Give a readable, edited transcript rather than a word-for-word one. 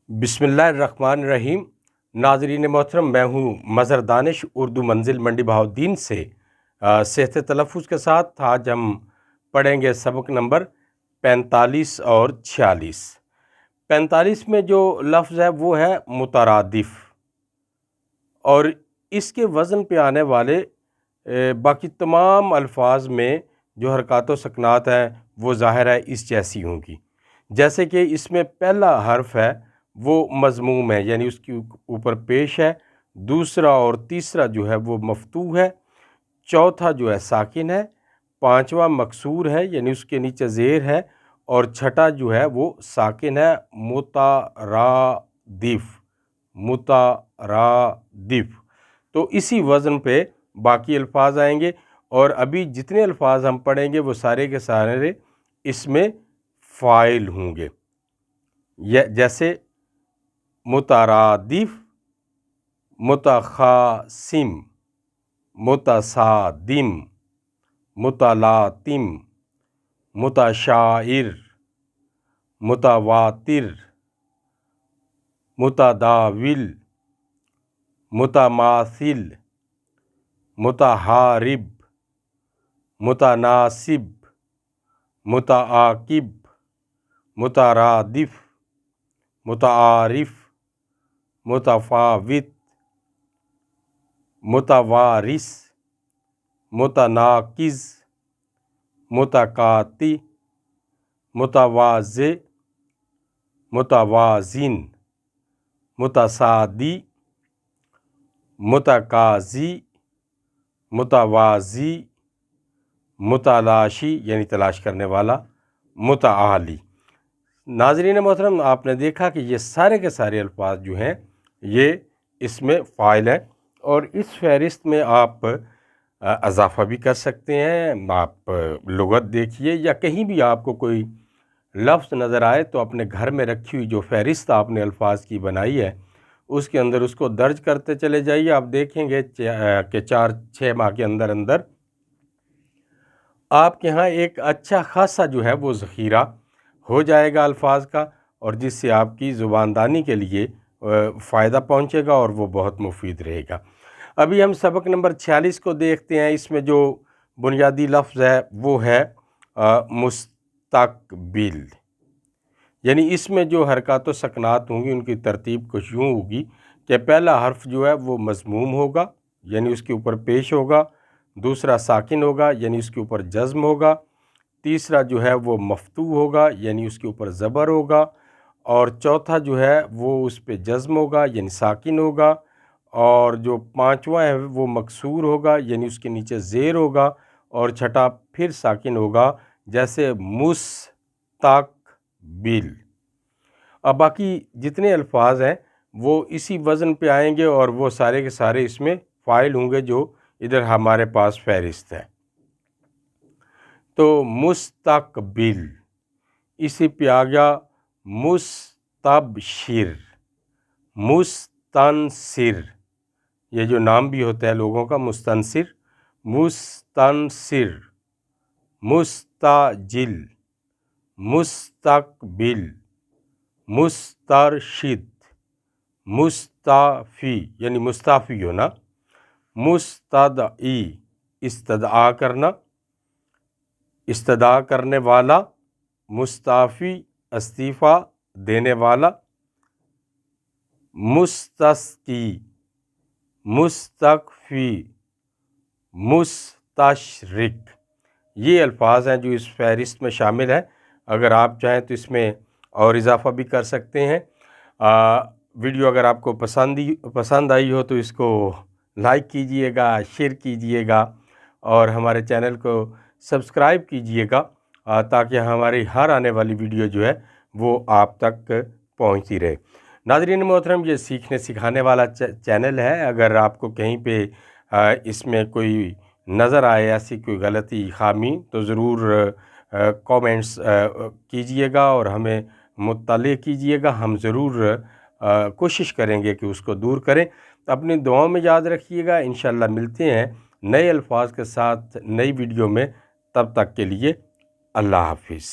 بسم اللہ الرحمن الرحیم۔ ناظرین محترم، میں ہوں مظہر دانش، اردو منزل منڈی بہاؤالدین سے صحت تلفظ کے ساتھ آج ہم پڑھیں گے سبق نمبر 45 اور 46۔ 45 میں جو لفظ ہے وہ ہے مترادف، اور اس کے وزن پہ آنے والے باقی تمام الفاظ میں جو حرکات و سکنات ہیں وہ ظاہر ہے اس جیسی ہوں گی۔ جیسے کہ اس میں پہلا حرف ہے وہ مضموم ہے، یعنی اس کے اوپر پیش ہے، دوسرا اور تیسرا جو ہے وہ مفتوح ہے، چوتھا جو ہے ساکن ہے، پانچواں مکسور ہے یعنی اس کے نیچے زیر ہے، اور چھٹا جو ہے وہ ساکن ہے، مترادف۔ مترادف تو اسی وزن پہ باقی الفاظ آئیں گے، اور ابھی جتنے الفاظ ہم پڑھیں گے وہ سارے کے سارے اس میں فاعل ہوں گے، جیسے مترادف، متخاصم، متصادم، متلاطم، متشائر، متواتر، متداول، متماثل، متحارب، متناسب، متعاقب، مترادف، متعارف، متفاوت، متوارث، متناقض، متقاطع، متواضع، متوازن، متصادی، متقاضی، متوازی، متلاشی یعنی تلاش کرنے والا، متعالی۔ ناظرین محترم، آپ نے دیکھا کہ یہ سارے کے سارے الفاظ جو ہیں یہ اس میں فاعل ہیں، اور اس فہرست میں آپ اضافہ بھی کر سکتے ہیں۔ آپ لغت دیکھیے یا کہیں بھی آپ کو کوئی لفظ نظر آئے تو اپنے گھر میں رکھی ہوئی جو فہرست آپ نے الفاظ کی بنائی ہے اس کے اندر اس کو درج کرتے چلے جائیے۔ آپ دیکھیں گے کہ 4-6 ماہ کے اندر آپ کے ہاں ایک اچھا خاصا جو ہے وہ ذخیرہ ہو جائے گا الفاظ کا، اور جس سے آپ کی زباندانی کے لیے فائدہ پہنچے گا اور وہ بہت مفید رہے گا۔ ابھی ہم سبق نمبر 46 کو دیکھتے ہیں۔ اس میں جو بنیادی لفظ ہے وہ ہے مستقبل، یعنی اس میں جو حرکات و سکنات ہوں گی ان کی ترتیب کچھ یوں ہوگی کہ پہلا حرف جو ہے وہ مضموم ہوگا یعنی اس کے اوپر پیش ہوگا، دوسرا ساکن ہوگا یعنی اس کے اوپر جزم ہوگا، تیسرا جو ہے وہ مفتوح ہوگا یعنی اس کے اوپر زبر ہوگا، اور چوتھا جو ہے وہ اس پہ جزم ہوگا یعنی ساکن ہوگا، اور جو پانچواں ہے وہ مکسور ہوگا یعنی اس کے نیچے زیر ہوگا، اور چھٹا پھر ساکن ہوگا جیسے مستقبل۔ اب باقی جتنے الفاظ ہیں وہ اسی وزن پہ آئیں گے، اور وہ سارے کے سارے اس میں فاعل ہوں گے جو ادھر ہمارے پاس فہرست ہے۔ تو مستقبل، اسی پہ آ گیا مستبشر، مستنصر، یہ جو نام بھی ہوتا ہے لوگوں کا، مستنصر، مستنصر، مستعجل، مستقبل، مسترشد، مستعفی یعنی مستعفی ہونا، مستدعی استدعا کرنا، استدعا کرنے والا، مستعفی استعفیٰ دینے والا، مستسقی، مستکفی، مستشرق، یہ الفاظ ہیں جو اس فہرست میں شامل ہیں۔ اگر آپ چاہیں تو اس میں اور اضافہ بھی کر سکتے ہیں۔ ویڈیو اگر آپ کو پسند آئی ہو تو اس کو لائک کیجئے گا، شیئر کیجئے گا، اور ہمارے چینل کو سبسکرائب کیجئے گا تاکہ ہماری ہر آنے والی ویڈیو جو ہے وہ آپ تک پہنچتی رہے۔ ناظرین محترم، یہ سیکھنے سکھانے والا چینل ہے۔ اگر آپ کو کہیں پہ اس میں کوئی نظر آئے ایسی کوئی غلطی، خامی، تو ضرور کومنٹس کیجئے گا اور ہمیں مطلع کیجئے گا۔ ہم ضرور کوشش کریں گے کہ اس کو دور کریں۔ اپنی دعاؤں میں یاد رکھیے گا۔ انشاءاللہ ملتے ہیں نئے الفاظ کے ساتھ نئی ویڈیو میں، تب تک کے لیے اللہ حافظ۔